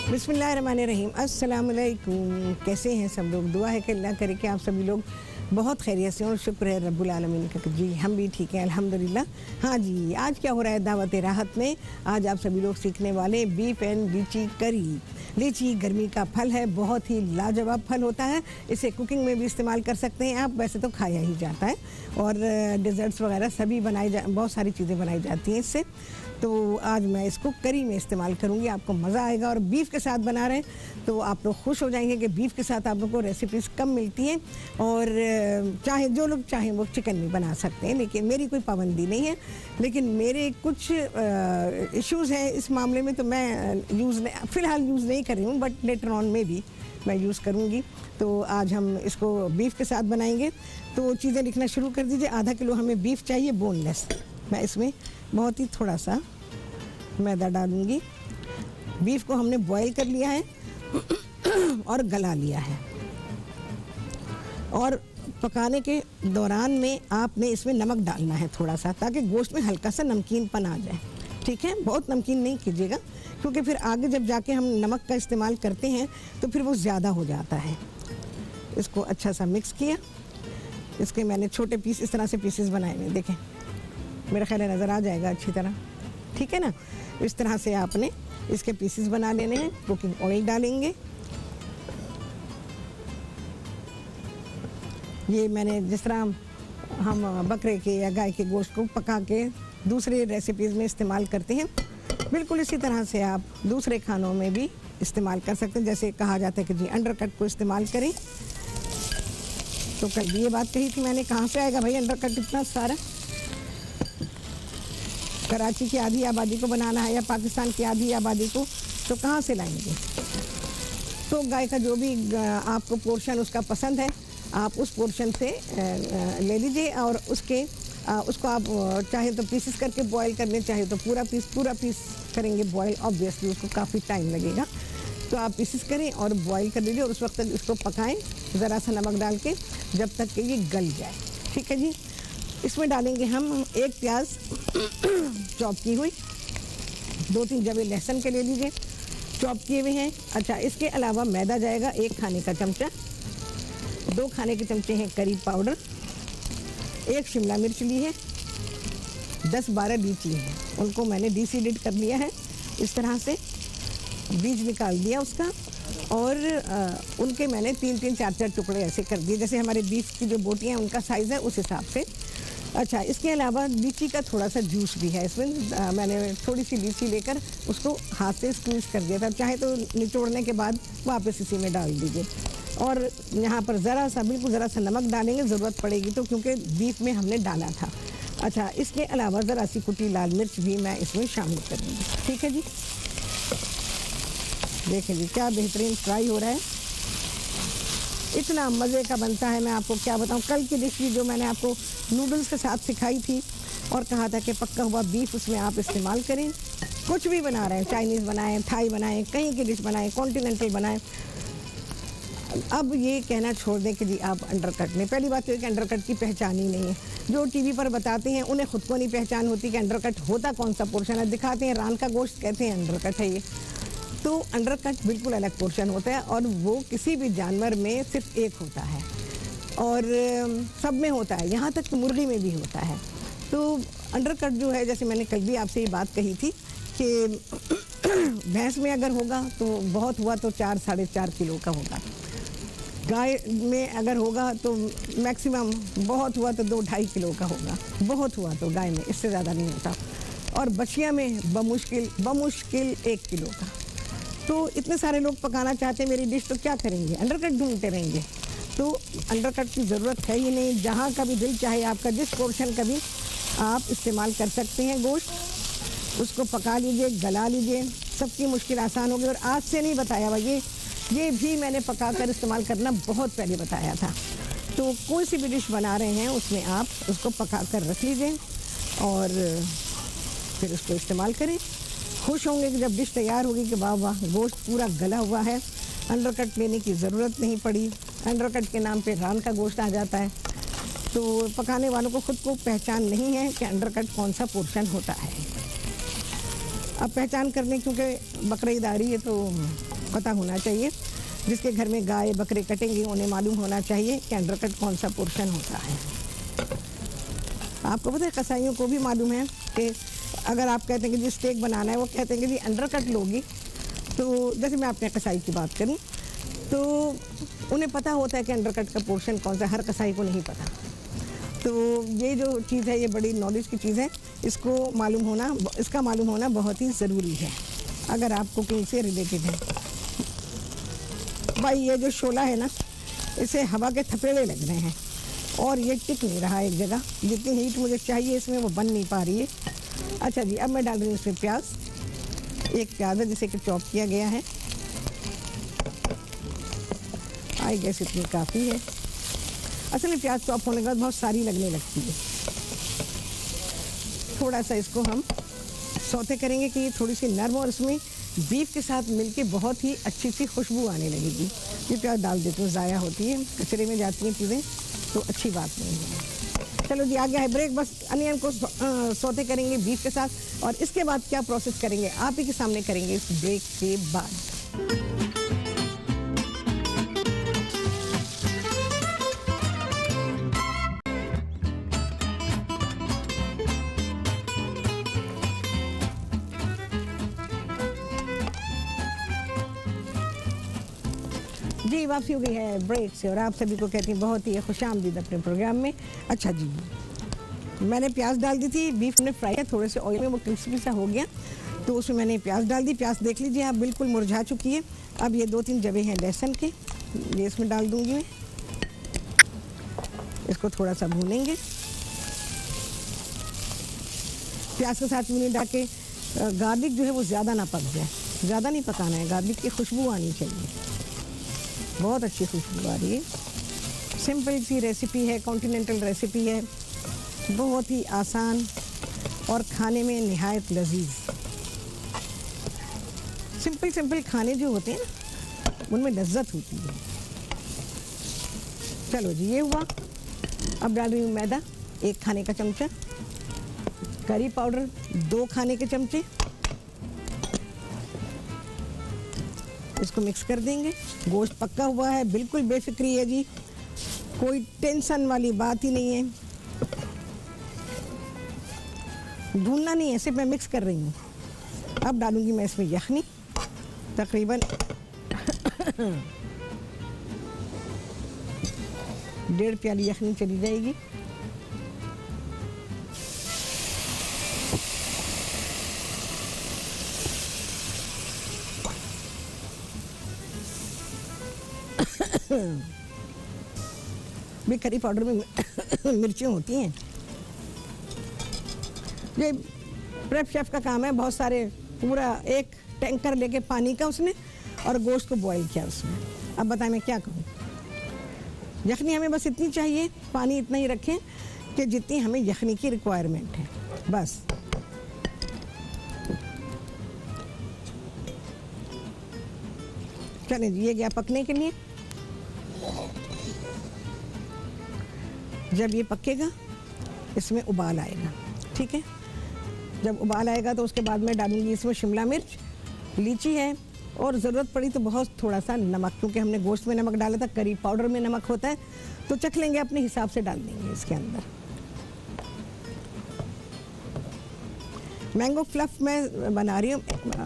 बिस्मिल्लाहिर्रहमानिर्रहीम। अस्सलाम वालेकुम। कैसे हैं सब लोग? दुआ है कि अल्लाह करे कि आप सभी लोग बहुत खैरियत से और शुक्र है रब्बुल आलमीन का। जी हम भी ठीक हैं अल्हम्दुलिल्लाह। हाँ जी, आज क्या हो रहा है दावत राहत में? आज आप सभी लोग सीखने वाले बीफ एंड लीची करी। लीची गर्मी का फल है, बहुत ही लाजवाब फल होता है। इसे कुकिंग में भी इस्तेमाल कर सकते हैं आप, वैसे तो खाया ही जाता है और डिज़र्ट्स वगैरह सभी बहुत सारी चीज़ें बनाई जाती हैं इससे। तो आज मैं इसको करी में इस्तेमाल करूंगी, आपको मज़ा आएगा। और बीफ के साथ बना रहे हैं तो आप लोग खुश हो जाएंगे कि बीफ के साथ आप लोग को रेसिपीज़ कम मिलती हैं और चाहे जो लोग चाहें वो चिकन भी बना सकते हैं, लेकिन मेरी कोई पाबंदी नहीं है। लेकिन मेरे कुछ इश्यूज़ हैं इस मामले में, तो मैं फ़िलहाल यूज़ नहीं कर रही हूँ, बट लेटर ऑन में भी मैं यूज़ करूँगी। तो आज हम इसको बीफ के साथ बनाएंगे। तो चीज़ें लिखना शुरू कर दीजिए। आधा किलो हमें बीफ चाहिए बोनलेस। मैं इसमें बहुत ही थोड़ा सा मैदा डालूंगी। बीफ को हमने बॉईल कर लिया है और गला लिया है, और पकाने के दौरान में आपने इसमें नमक डालना है थोड़ा सा, ताकि गोश्त में हल्का सा नमकीनपन आ जाए। ठीक है, बहुत नमकीन नहीं कीजिएगा, क्योंकि फिर आगे जब जाके हम नमक का इस्तेमाल करते हैं तो फिर वो ज़्यादा हो जाता है। इसको अच्छा सा मिक्स किया। इसके मैंने छोटे पीस इस तरह से पीसेस बनाए हुए, देखें, मेरा ख्याल है नज़र आ जाएगा अच्छी तरह। ठीक है ना? इस तरह से आपने इसके पीसेस बना लेने हैं। कुकिंग ऑयल डालेंगे। ये मैंने जिस तरह हम बकरे के या गाय के गोश्त को पका के दूसरे रेसिपीज़ में इस्तेमाल करते हैं, बिल्कुल इसी तरह से आप दूसरे खानों में भी इस्तेमाल कर सकते हैं। जैसे कहा जाता है कि जी अंडरकट को इस्तेमाल करें। तो कल भी ये बात कही थी मैंने, कहाँ से आएगा भाई अंडरकट इतना सारा? कराची की आधी आबादी को बनाना है या पाकिस्तान की आधी आबादी को, तो कहाँ से लाएंगे? तो गाय का जो भी आपको पोर्शन उसका पसंद है, आप उस पोर्शन से ले लीजिए और उसको आप चाहे तो पीसेस करके बॉईल कर लें, चाहे तो पूरा पीस करेंगे बॉईल। ऑब्वियसली उसको काफ़ी टाइम लगेगा, तो आप पीसेस करें और बॉईल कर लीजिए और उस वक्त तक इसको पकाएं ज़रा सा नमक डाल के, जब तक कि ये गल जाए। ठीक है जी। इसमें डालेंगे हम एक प्याज चॉप की हुई, 2-3 जवे लहसुन के ले लीजिए, चॉप किए हुए हैं। अच्छा, इसके अलावा मैदा जाएगा 1 खाने का चमचा, 2 खाने के चमचे हैं करी पाउडर, 1 शिमला मिर्च ली है, 10-12 लीची है, उनको मैंने डीसीडेड कर लिया है इस तरह से, बीज निकाल दिया उसका, और उनके मैंने 3-3, 4-4 टुकड़े ऐसे कर दिए, जैसे हमारे बीफ की जो बोटियाँ हैं उनका साइज़ है उस हिसाब से। अच्छा, इसके अलावा लीची का थोड़ा सा जूस भी है इसमें। मैंने थोड़ी सी लीची लेकर उसको हाथ से स्क्वीज़ कर दिया था, चाहे तो निचोड़ने के बाद वापस इसी में डाल दीजिए। और यहाँ पर बिल्कुल ज़रा सा नमक डालेंगे, ज़रूरत पड़ेगी तो, क्योंकि बीफ में हमने डाला था। अच्छा, इसके अलावा ज़रा सी कुटी लाल मिर्च भी मैं इसमें शामिल कर दूँगी। ठीक है जी। देखें जी क्या बेहतरीन फ्राई हो रहा है, इतना मज़े का बनता है, मैं आपको क्या बताऊं। कल की डिश भी जो मैंने आपको नूडल्स के साथ सिखाई थी और कहा था कि पक्का हुआ बीफ उसमें आप इस्तेमाल करें। कुछ भी बना रहे हैं, चाइनीज़ बनाएं, थाई बनाएं, कहीं की डिश बनाएं, कॉन्टिनेंटल बनाएं। अब ये कहना छोड़ दें कि जी आप अंडरकट में, पहली बात तो है कि अंडरकट की पहचान ही नहीं है। जो टीवी पर बताते हैं उन्हें खुद को नहीं पहचान होती कि अंडरकट होता कौन सा पोर्शन है। दिखाते हैं रान का गोश्त, कहते हैं अंडरकट है ये। तो अंडरकट बिल्कुल अलग पोर्शन होता है और वो किसी भी जानवर में सिर्फ एक होता है और सब में होता है, यहाँ तक तो मुर्गी में भी होता है। तो अंडरकट जो है, जैसे मैंने कल भी आपसे ये बात कही थी कि भैंस में अगर होगा तो बहुत हुआ तो 4-4.5 किलो का होगा, गाय में अगर होगा तो मैक्सिमम बहुत हुआ तो 2-2.5 किलो का होगा, बहुत हुआ तो गाय में, इससे ज़्यादा नहीं होता। और बछिया में बमुश्किल 1 किलो का। तो इतने सारे लोग पकाना चाहते हैं मेरी डिश, तो क्या करेंगे? अंडरकट ढूंढते रहेंगे। तो अंडरकट की ज़रूरत है ही नहीं। जहाँ का भी दिल चाहे आपका, जिस पोर्शन का भी आप इस्तेमाल कर सकते हैं गोश्त, उसको पका लीजिए, गला लीजिए, सबकी मुश्किल आसान होगी। और आज से नहीं बताया हुआ, ये भी मैंने पका कर इस्तेमाल करना बहुत पहले बताया था। तो कोई सी भी डिश बना रहे हैं उसमें आप उसको पका कर रख लीजिए और फिर उसको इस्तेमाल करें। खुश होंगे कि जब डिश तैयार होगी कि वाह वाह गोश्त पूरा गला हुआ है, अंडरकट लेने की ज़रूरत नहीं पड़ी। अंडरकट के नाम पे रान का गोश्त आ जाता है। तो पकाने वालों को खुद को पहचान नहीं है कि अंडरकट कौन सा पोर्शन होता है। अब पहचान करने, क्योंकि बकरीद आ रही है तो पता होना चाहिए। जिसके घर में गाय बकरे कटेंगे उन्हें मालूम होना चाहिए कि अंडरकट कौन सा पोर्शन होता है। आपको पता है कसाईयों को भी मालूम है कि अगर आप कहते हैं कि जी स्टेक बनाना है, वो कहते हैं कि जी अंडरकट लोगी, तो जैसे मैं अपने कसाई की बात करूं तो उन्हें पता होता है कि अंडरकट का पोर्शन कौन सा, हर कसाई को नहीं पता। तो ये जो चीज़ है ये बड़ी नॉलेज की चीज़ है, इसका मालूम होना बहुत ही ज़रूरी है अगर आप कुकिंग से रिलेटेड है। भाई ये जो शोला है ना, इसे हवा के थपेड़े लग रहे हैं और ये टिक नहीं रहा एक जगह। जितनी हीट मुझे चाहिए इसमें वो बन नहीं पा रही है। अच्छा जी, अब मैं डाल रही हूँ इसमें प्याज। एक प्याज है जिसे कि चॉप किया गया है। आई गेस इतनी काफ़ी है। असल में प्याज चॉप होने के बाद बहुत सारी लगने लगती है। थोड़ा सा इसको हम सौते करेंगे कि ये थोड़ी सी नरम और इसमें बीफ के साथ मिलके बहुत ही अच्छी सी खुशबू आने लगेगी। ये प्याज डाल देती हूँ, ज़ाया होती है, कचरे में जाती हैं चीज़ें, तो अच्छी बात नहीं है। चलो जी, आ गया है ब्रेक। बस अनियन को सौते करेंगे बीफ के साथ और इसके बाद क्या प्रोसेस करेंगे आप ही के सामने करेंगे इस ब्रेक के बाद। जी, वापसी हो गई है ब्रेक से और आप सभी को कहती हैं बहुत ही खुशामदीद अपने प्रोग्राम में। अच्छा जी, मैंने प्याज डाल दी थी, बीफ ने फ्राई है, थोड़े से ऑयल में वो क्रिस्पी सा हो गया तो उसमें मैंने प्याज डाल दी। प्याज देख लीजिए आप, बिल्कुल मुरझा चुकी है। अब ये 2-3 जबे हैं लहसुन के, ये इसमें डाल दूंगी मैं। इसको थोड़ा सा भूनेंगे। प्याज के साथ मैंने डाल के गार्लिक जो है वो ज़्यादा ना पक जाए, ज़्यादा नहीं पकाना है, गार्लिक की खुशबू आनी चाहिए। बहुत अच्छी खुशबू आ रही है। सिंपल सी रेसिपी है, कॉन्टिनेंटल रेसिपी है, बहुत ही आसान और खाने में निहायत लजीज। सिंपल खाने जो होते हैं ना उनमें लज्जत होती है। चलो जी, ये हुआ। अब डाल रही हूँ मैदा 1 खाने का चमचा, करी पाउडर 2 खाने के चमचे। इसको मिक्स कर देंगे। गोश्त पक्का हुआ है, बिल्कुल बेफिक्री है जी, कोई टेंशन वाली बात ही नहीं है। भूनना नहीं है, सिर्फ मैं मिक्स कर रही हूँ। अब डालूंगी मैं इसमें यखनी, तकरीबन 1.5 प्याली यखनी चली जाएगी। भी करी पाउडर में मिर्चें होती हैं। ये प्रेप शेफ का काम है, बहुत सारे पूरा एक टैंकर लेके पानी का उसने और गोश्त को बॉईल किया उसमें। अब बताएं मैं क्या करूं। यखनी हमें बस इतनी चाहिए, पानी इतना ही रखें कि जितनी हमें यखनी की रिक्वायरमेंट है, बस। चलें जी, ये गया पकने के लिए। जब ये पकेगा इसमें उबाल आएगा, ठीक है। जब उबाल आएगा तो उसके बाद मैं डालूंगी इसमें शिमला मिर्च, लीची है और ज़रूरत पड़ी तो बहुत थोड़ा सा नमक, क्योंकि हमने गोश्त में नमक डाला था, करी पाउडर में नमक होता है तो चख लेंगे, अपने हिसाब से डाल देंगे इसके अंदर। मैंगो फ्लफ़ मैं बना रही हूँ,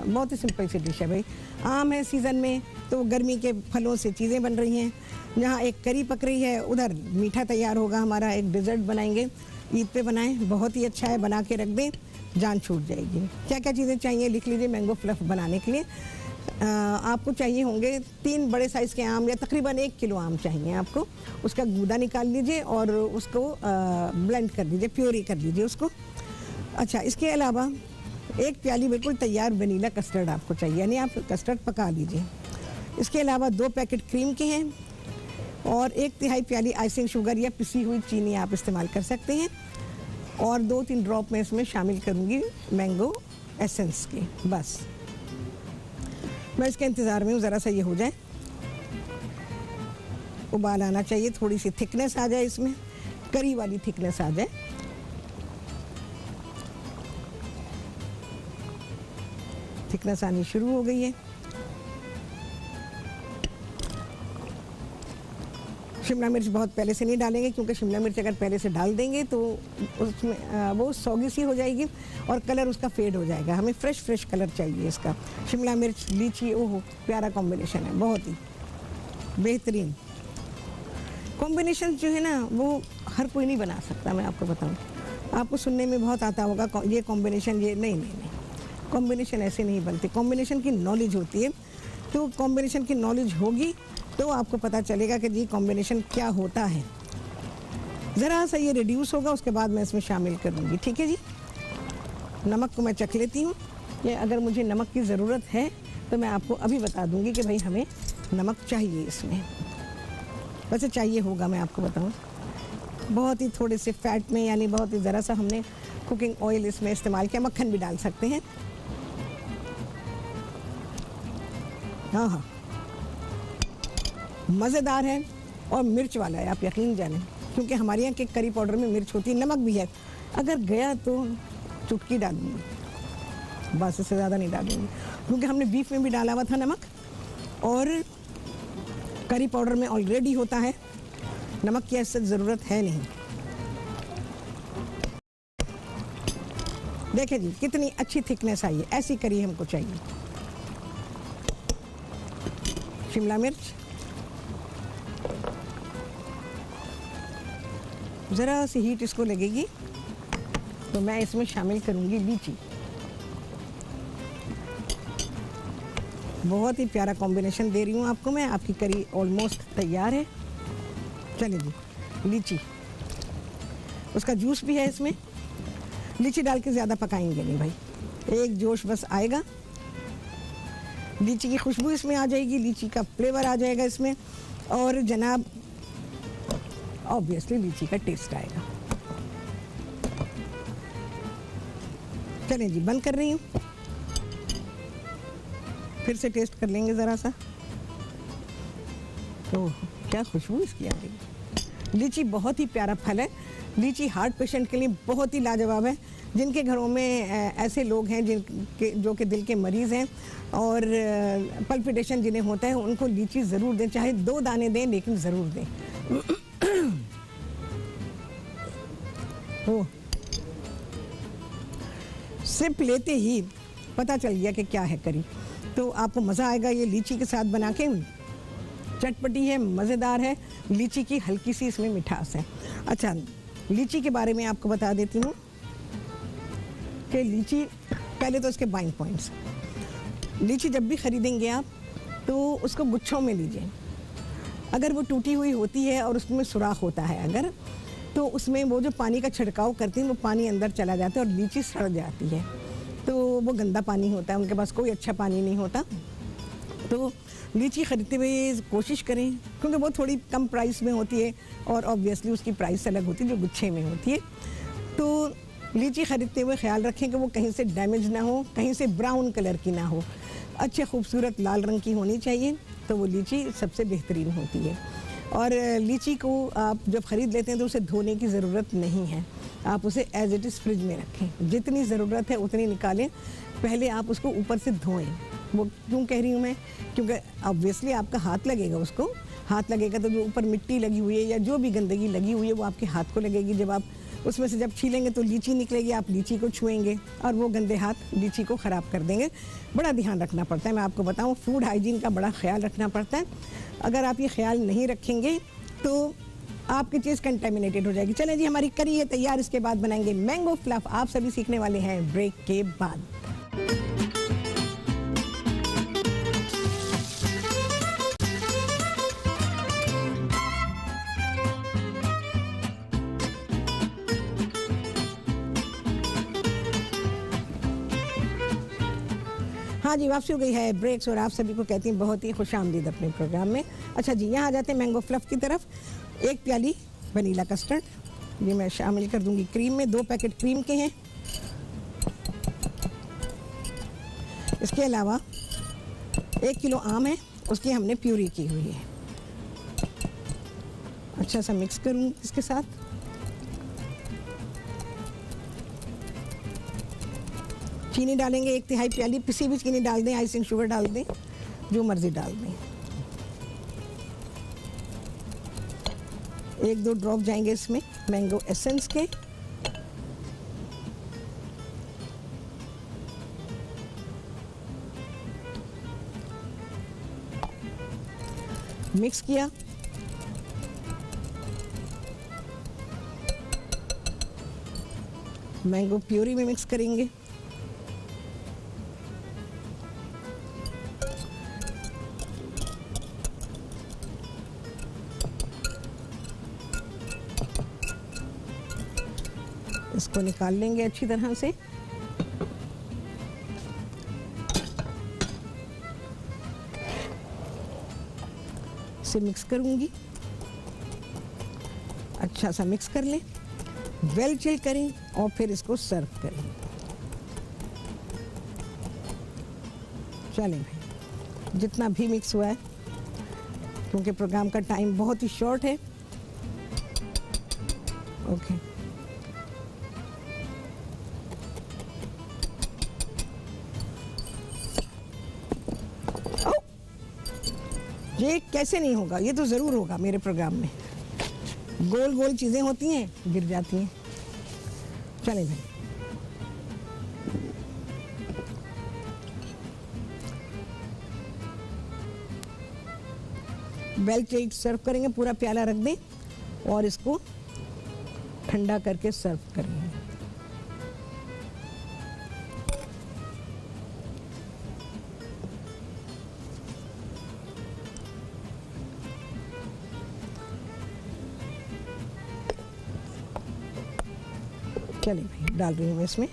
बहुत ही सिंपल सी डिश है भाई। आम है सीज़न में तो गर्मी के फलों से चीज़ें बन रही हैं। यहाँ एक करी पक रही है, उधर मीठा तैयार होगा हमारा, एक डिज़र्ट बनाएंगे। ईद पे बनाएं, बहुत ही अच्छा है, बना के रख दें, जान छूट जाएगी। क्या क्या चीज़ें चाहिए लिख लीजिए मैंगो फ्लफ़ बनाने के लिए। आपको चाहिए होंगे 3 बड़े साइज़ के आम, या तकरीबन 1 किलो आम चाहिए आपको। उसका गूदा निकाल लीजिए और उसको ब्लेंड कर लीजिए, प्योरी कर लीजिए उसको। अच्छा, इसके अलावा 1 प्याली बिल्कुल तैयार वनीला कस्टर्ड आपको चाहिए, यानी आप कस्टर्ड पका लीजिए। इसके अलावा 2 पैकेट क्रीम के हैं और 1/3 प्याली आइसिंग शुगर या पिसी हुई चीनी आप इस्तेमाल कर सकते हैं। और 2-3 ड्रॉप मैं इसमें शामिल करूँगी मैंगो एसेंस के, बस। मैं इसके इंतज़ार में हूँ, ज़रा सा ये हो जाए, उबाल आना चाहिए, थोड़ी सी थिकनेस आ जाए इसमें, करी वाली थिकनेस आ जाए। थिकनेस आनी शुरू हो गई है। शिमला मिर्च बहुत पहले से नहीं डालेंगे, क्योंकि शिमला मिर्च अगर पहले से डाल देंगे तो उसमें वो सौगी सी हो जाएगी और कलर उसका फेड हो जाएगा। हमें फ्रेश कलर चाहिए इसका। शिमला मिर्च, लीची, ओहो प्यारा कॉम्बिनेशन है, बहुत ही बेहतरीन कॉम्बिनेशन जो है ना, वो हर कोई नहीं बना सकता। मैं आपको बताऊँ, आपको सुनने में बहुत आता होगा ये कॉम्बिनेशन, ये नहीं, कॉम्बिनेशन ऐसे नहीं बनती। कॉम्बिनेशन की नॉलेज होती है, तो कॉम्बिनेशन की नॉलेज होगी तो आपको पता चलेगा कि जी कॉम्बिनेशन क्या होता है। ज़रा सा ये रिड्यूस होगा, उसके बाद मैं इसमें शामिल करूँगी। ठीक है जी। नमक को मैं चख लेती हूँ। ये अगर मुझे नमक की ज़रूरत है तो मैं आपको अभी बता दूँगी कि भाई हमें नमक चाहिए इसमें। वैसे चाहिए होगा, मैं आपको बताऊँ, बहुत ही थोड़े से फैट में, यानी बहुत ही ज़रा सा हमने कुकिंग ऑयल इसमें इस्तेमाल किया। मक्खन भी डाल सकते हैं। हाँ, मज़ेदार है और मिर्च वाला है, आप यकीन जाने, क्योंकि हमारे यहाँ के करी पाउडर में मिर्च होती है, नमक भी है। अगर गया तो चुटकी डालूंगी, बस इससे ज़्यादा नहीं डालूंगी, क्योंकि हमने बीफ में भी डाला हुआ था नमक और करी पाउडर में ऑलरेडी होता है। नमक की ऐसी ज़रूरत है नहीं। देखें जी कितनी अच्छी थिकनेस आई है, ऐसी करी हमको चाहिए। शिमला मिर्च, ज़रा सी हीट इसको लगेगी तो मैं इसमें शामिल करूंगी लीची। बहुत ही प्यारा कॉम्बिनेशन दे रही हूँ आपको मैं। आपकी करी ऑलमोस्ट तैयार है। चलिए जी, लीची, उसका जूस भी है इसमें। लीची डाल के ज़्यादा पकाएंगे नहीं भाई, एक जोश बस आएगा, लीची की खुशबू इसमें आ जाएगी, लीची का फ्लेवर आ जाएगा इसमें, और जनाब ऑब्वियसली लीची का टेस्ट आएगा। चलें जी, बंद कर रही हूँ, फिर से टेस्ट कर लेंगे ज़रा सा। ओह क्या खुशबू इसकी आ रही। लीची बहुत ही प्यारा फल है। लीची हार्ट पेशेंट के लिए बहुत ही लाजवाब है। जिनके घरों में ऐसे लोग हैं जो कि दिल के मरीज़ हैं और पल्पिटेशन जिन्हें होता है, उनको लीची ज़रूर दें, चाहे 2 दाने दें लेकिन ज़रूर दें। ओह, सिप लेते ही पता चल गया कि क्या है करी। तो आपको मज़ा आएगा ये लीची के साथ बना के। चटपटी है, मज़ेदार है, लीची की हल्की सी इसमें मिठास है। अच्छा, लीची के बारे में आपको बता देती हूँ कि लीची, पहले तो इसके बाइंग पॉइंट्स। लीची जब भी ख़रीदेंगे आप तो उसको गुच्छों में लीजिए। अगर वो टूटी हुई होती है और उसमें सुराख होता है अगर, तो उसमें वो जो पानी का छिड़काव करती हैं वो पानी अंदर चला जाता है और लीची सड़ जाती है। तो वो गंदा पानी होता है, उनके पास कोई अच्छा पानी नहीं होता। तो लीची ख़रीदते हुए कोशिश करें, क्योंकि वो थोड़ी कम प्राइस में होती है और ऑब्वियसली उसकी प्राइस अलग होती है जो गुच्छे में होती है। तो लीची ख़रीदते हुए ख्याल रखें कि वो कहीं से डैमेज ना हो, कहीं से ब्राउन कलर की ना हो, अच्छे खूबसूरत लाल रंग की होनी चाहिए। तो वो लीची सबसे बेहतरीन होती है। और लीची को आप जब ख़रीद लेते हैं तो उसे धोने की ज़रूरत नहीं है, आप उसे एज इट इज़ फ्रिज में रखें। जितनी ज़रूरत है उतनी निकालें, पहले आप उसको ऊपर से धोएं। वो क्यों कह रही हूँ मैं, क्योंकि ऑब्वियसली आपका हाथ लगेगा, उसको हाथ लगेगा तो जो ऊपर मिट्टी लगी हुई है या जो भी गंदगी लगी हुई है वो आपके हाथ को लगेगी। जब आप उसमें से जब छीलेंगे तो लीची निकलेगी, आप लीची को छुएंगे और वो गंदे हाथ लीची को ख़राब कर देंगे। बड़ा ध्यान रखना पड़ता है, मैं आपको बताऊँ, फूड हाइजीन का बड़ा ख्याल रखना पड़ता है। अगर आप ये ख्याल नहीं रखेंगे तो आपकी चीज़ कंटेमिनेटेड हो जाएगी। चलें जी, हमारी करी है तैयार। इसके बाद बनाएंगे मैंगो फ्लफ़। आप सभी सीखने वाले हैं ब्रेक के बाद। हाँ जी, वापसी हो गई है ब्रेक्स और आप सभी को कहती हैं बहुत ही खुशामदीद अपने प्रोग्राम में। अच्छा जी, यहाँ आ जाते हैं मैंगो फ्लफ़ की तरफ। 1 प्याली वनीला कस्टर्ड ये मैं शामिल कर दूंगी क्रीम में। 2 पैकेट क्रीम के हैं। इसके अलावा 1 किलो आम है, उसकी हमने प्यूरी की हुई है। अच्छा सा मिक्स करूँ इसके साथ। चीनी डालेंगे 1 तिहाई प्याली, पिसी भी चीनी डाल दें, आइसिंग शुगर डाल दें, जो मर्ज़ी डाल दें। 1-2 ड्रॉप जाएंगे इसमें मैंगो एसेंस के। मिक्स किया। मैंगो प्यूरी में मिक्स करेंगे। इसको निकाल लेंगे अच्छी तरह से। इसे मिक्स करूंगी, अच्छा सा मिक्स कर लें, वेल चिल करें और फिर इसको सर्व करें। चलें भाई, जितना भी मिक्स हुआ है, क्योंकि प्रोग्राम का टाइम बहुत ही शॉर्ट है। ओके, ये कैसे नहीं होगा, ये तो ज़रूर होगा मेरे प्रोग्राम में। गोल गोल चीज़ें होती हैं, गिर जाती हैं। चलें भाई, वेल चिल्ड सर्व करेंगे, पूरा प्याला रख दें और इसको ठंडा करके सर्व करेंगे। चलिए भाई, डाल रही हूँ मैं इसमें।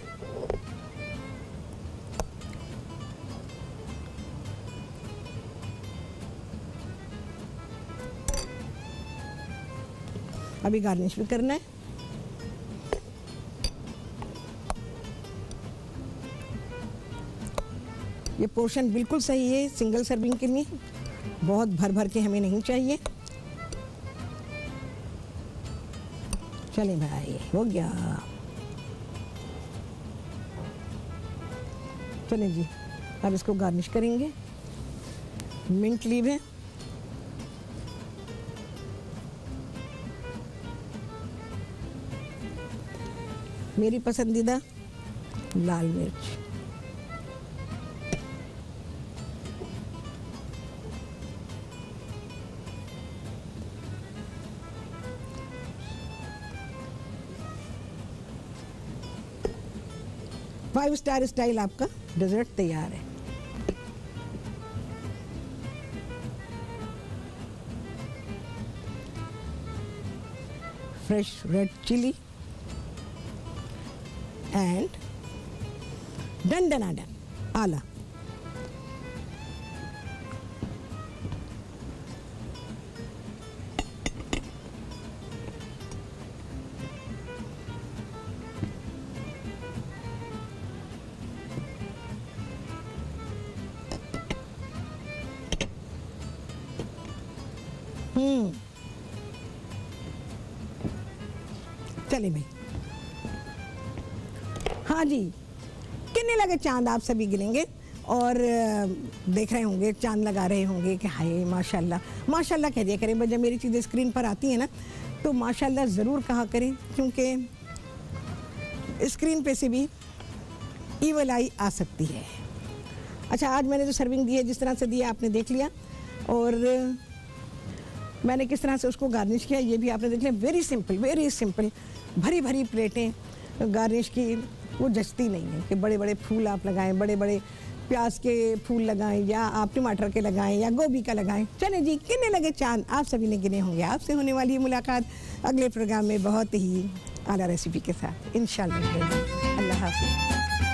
अभी गार्निश भी करना है। ये पोर्शन बिल्कुल सही है सिंगल सर्विंग के लिए, बहुत भर भर के हमें नहीं चाहिए। चलिए भाई, हो गया। चलिए जी, अब इसको गार्निश करेंगे। मिंट लीव है, मेरी पसंदीदा लाल मिर्च, फाइव स्टार स्टाइल आपका डेजर्ट तैयार है। Fresh red chilli and done done done आला। चलिए भाई, हाँ जी, कितने लगे चांद आप सभी गिनेंगे और देख रहे होंगे, चांद लगा रहे होंगे कि हाय माशाल्लाह। माशाल्लाह कह दिया करें, जब मेरी चीज़ें स्क्रीन पर आती हैं ना तो माशाल्लाह ज़रूर कहा करें, क्योंकि स्क्रीन पे से भी ईवल आई आ सकती है। अच्छा, आज मैंने जो सर्विंग दी है, जिस तरह से दिया आपने देख लिया, और मैंने किस तरह से उसको गार्निश किया ये भी आपने देख लिया। वेरी सिंपल, भरी भरी प्लेटें गार्निश की वो जचती नहीं है कि बड़े बड़े फूल आप लगाएं, बड़े बड़े प्याज के फूल लगाएं, या आप टमाटर के लगाएं, या गोभी का लगाएं। चले जी, कितने लगे चांद आप सभी ने गिने होंगे। आपसे होने वाली है मुलाकात अगले प्रोग्राम में बहुत ही आला रेसिपी के साथ इंशाल्लाह। अल्लाह हाफ़िज़।